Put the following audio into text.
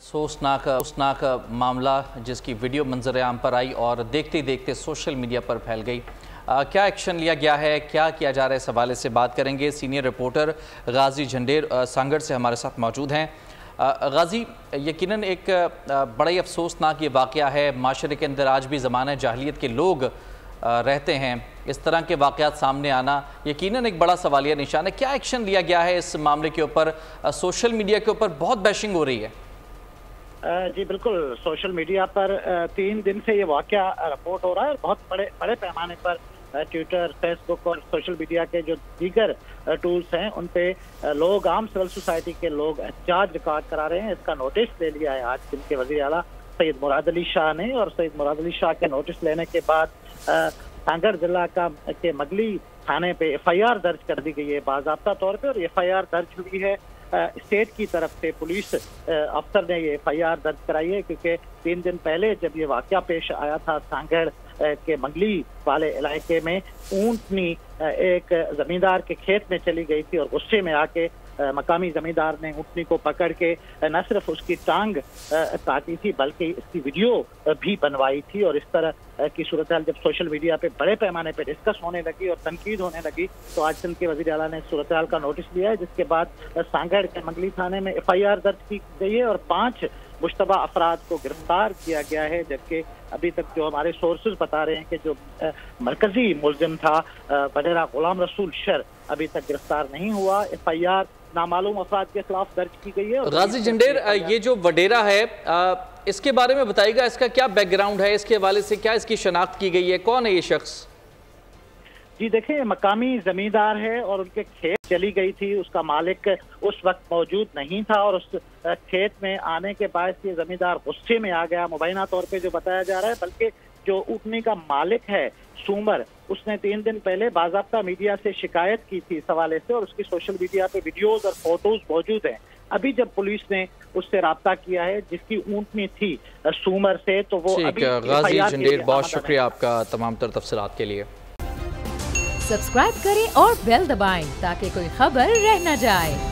सोचनाक मामला जिसकी वीडियो मंजर आम पर आई और देखते ही देखते सोशल मीडिया पर फैल गई। क्या एक्शन लिया गया है, क्या किया जा रहा है, इस हवाले से बात करेंगे। सीनियर रिपोर्टर गाजी झंडेर सांगड़ से हमारे साथ मौजूद हैं। गाजी, यकीनन एक बड़ा ही अफसोसनाक ये वाक़या है। माशरे के अंदर आज भी ज़माना जाहिलियत के लोग रहते हैं। इस तरह के वाक़यात सामने आना यकीनन एक बड़ा सवालिया निशान है। क्या एक्शन लिया गया है इस मामले के ऊपर? सोशल मीडिया के ऊपर बहुत बैशिंग हो रही है। जी बिल्कुल, सोशल मीडिया पर 3 दिन से ये वाक़या रिपोर्ट हो रहा है और बहुत बड़े पैमाने पर ट्विटर, फेसबुक और सोशल मीडिया के जो दीगर टूल्स हैं उन पे लोग, आम सिविल सोसाइटी के लोग एहतजाज रिकॉर्ड करा रहे हैं। इसका नोटिस ले लिया है आज दिन के वज़ीर आला सैयद मुराद अली शाह ने, और सैयद मुराद अली शाह के नोटिस लेने के बाद सांगड़ जिला के मगली थाने पे FIR दर्ज कर दी गई है बाज़ाब्ता तौर पे, और FIR दर्ज हुई है स्टेट की तरफ से। पुलिस अफसर ने ये FIR दर्ज कराई है क्योंकि 3 दिन पहले जब ये वाक़या पेश आया था सांगड़ के मंगली वाले इलाके में, ऊंटनी एक जमींदार के खेत में चली गई थी और गुस्से में आके मकामी जमींदार ने ऊंटनी को पकड़ के न सिर्फ उसकी टांग काटी थी बल्कि इसकी वीडियो भी बनवाई थी। और इस तरह की सूरत हाल जब सोशल मीडिया पे बड़े पैमाने पे डिस्कस होने लगी और तनकीद होने लगी तो आज सिंध के वज़ीर आला ने सूरत हाल का नोटिस लिया है, जिसके बाद सांगड़ के मंगली थाने में FIR दर्ज की गई है और 5 मुश्तबा अफराद को गिरफ्तार किया गया है। जबकि अभी तक जो हमारे सोर्सेज बता रहे हैं कि जो मरकजी मुलजिम था वडेरा गुलाम रसूल शर अभी तक गिरफ्तार नहीं हुआ। FIR नामालूम अफराद के खिलाफ दर्ज की गई है। गाजी झंडेर, ये जो वडेरा है इसके बारे में बताइएगा, इसका क्या बैकग्राउंड है, इसके हवाले से क्या इसकी शनाख्त की गई है, कौन है ये शख्स? जी देखिए, मकामी जमींदार है और उनके खेत चली गई थी, उसका मालिक उस वक्त मौजूद नहीं था और उस खेत में आने के बाद ये जमींदार गुस्से में आ गया, मुबैना तौर पे जो बताया जा रहा है। बल्कि जो ऊँटनी का मालिक है सूमर, उसने 3 दिन पहले बाज़ाब्ता मीडिया से शिकायत की थी इस हवाले से और उसकी सोशल मीडिया पे वीडियोज और फोटोज मौजूद हैं। अभी जब पुलिस ने उससे राब्ता किया है जिसकी ऊँटनी थी सूमर से, तो वो अभी गाजी झंडेर, बहुत शुक्रिया आपका तमाम तर तफसीलात के लिए। सब्सक्राइब करें और बेल दबाएं ताकि कोई खबर रह न जाए।